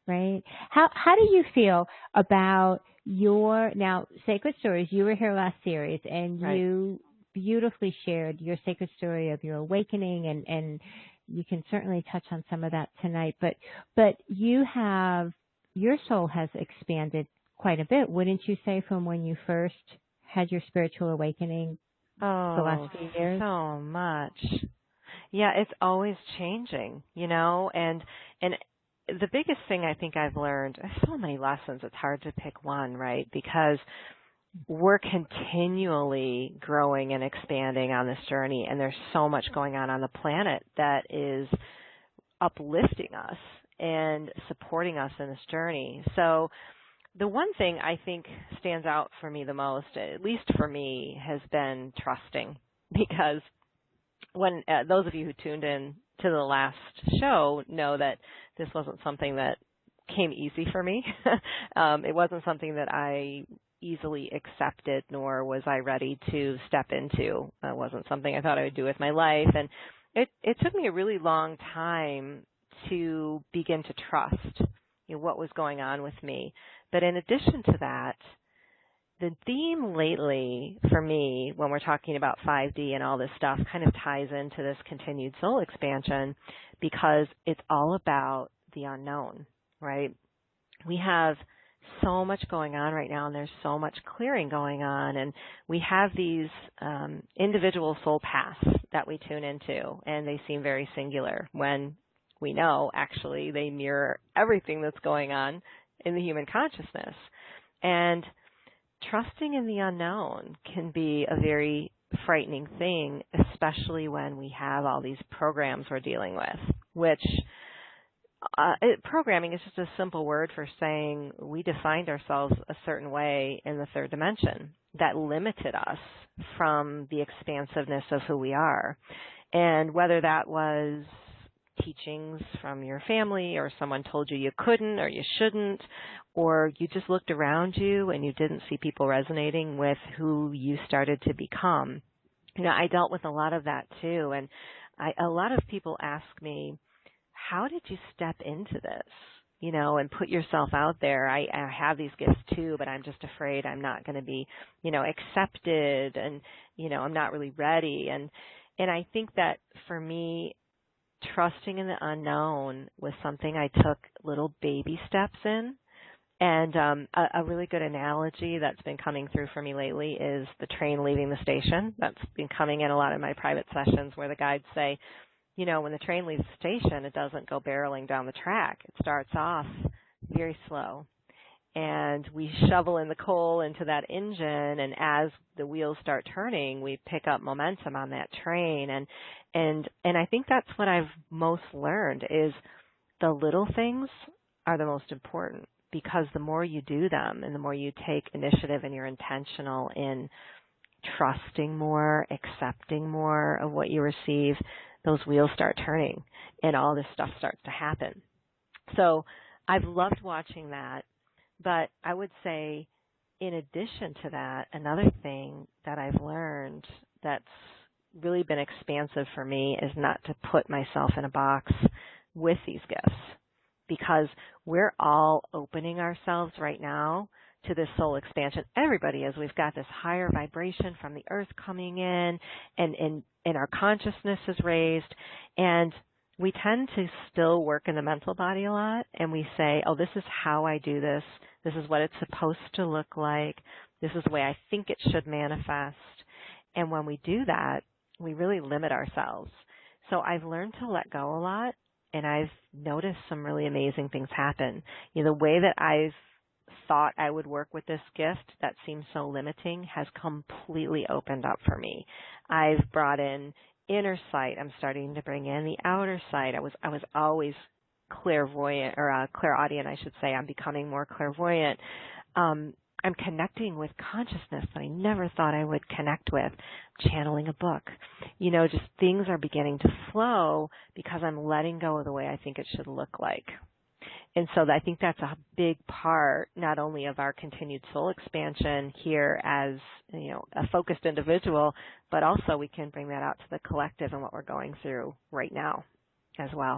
right? How do you feel about your now sacred stories? You were here last series, and Right. you beautifully shared your sacred story of your awakening, and you can certainly touch on some of that tonight. But you have your soul has expanded quite a bit, wouldn't you say, from when you first had your spiritual awakening the last Oh, few years? so much. Yeah, it's always changing, and the biggest thing I think I've learned, so many lessons, it's hard to pick one, right? Because we're continually growing and expanding on this journey, and there's so much going on the planet that is uplifting us and supporting us in this journey. So the one thing I think stands out for me the most, at least for me, has been trusting, because when those of you who tuned in to the last show know that this wasn't something that came easy for me. It wasn't something that I easily accepted, nor was I ready to step into. It wasn't something I thought I would do with my life, and it took me a really long time to begin to trust, what was going on with me. But in addition to that, the theme lately for me, when we're talking about 5D and all this stuff, kind of ties into this continued soul expansion, because it's all about the unknown, right? We have so much going on right now, and there's so much clearing going on, and we have these individual soul paths that we tune into, and they seem very singular when we know actually they mirror everything that's going on in the human consciousness. And trusting in the unknown can be a very frightening thing, especially when we have all these programs we're dealing with, which programming is just a simple word for saying we defined ourselves a certain way in the third dimension that limited us from the expansiveness of who we are. And whether that was teachings from your family, or someone told you you couldn't or you shouldn't, or you just looked around you and you didn't see people resonating with who you started to become. I dealt with a lot of that too, and a lot of people ask me, how did you step into this, and put yourself out there? I have these gifts too, but I'm just afraid I'm not going to be, accepted, and, I'm not really ready. And I think that for me, trusting in the unknown was something I took little baby steps in. And a really good analogy that's been coming through for me lately is the train leaving the station. That's been coming in a lot of my private sessions, where the guides say, when the train leaves the station, it doesn't go barreling down the track. It starts off very slow. And we shovel in the coal into that engine, and as the wheels start turning, we pick up momentum on that train. And I think that's what I've most learned, is the little things are the most important, because the more you do them and the more you take initiative and you're intentional in trusting more, accepting more of what you receive, those wheels start turning and all this stuff starts to happen. So I've loved watching that. But I would say, in addition to that, another thing that I've learned that's really been expansive for me is not to put myself in a box with these gifts, because we're all opening ourselves right now to this soul expansion. Everybody is. We've got this higher vibration from the earth coming in, and our consciousness is raised, and we tend to still work in the mental body a lot, and we say, oh, this is how I do this. This is what it's supposed to look like. This is the way I think it should manifest. And when we do that, we really limit ourselves. So I've learned to let go a lot, and I've noticed some really amazing things happen. The way that I've thought I would work with this gift that seemed so limiting has completely opened up for me. I've brought in inner sight. I'm starting to bring in the outer sight. I was always clairvoyant, or clairaudient, I should say. I'm becoming more clairvoyant. I'm connecting with consciousness that I never thought I would connect with. Channeling a book. Just things are beginning to flow because I'm letting go of the way I think it should look like. And so I think that's a big part, not only of our continued soul expansion here as, a focused individual, but also we can bring that out to the collective and what we're going through right now as well.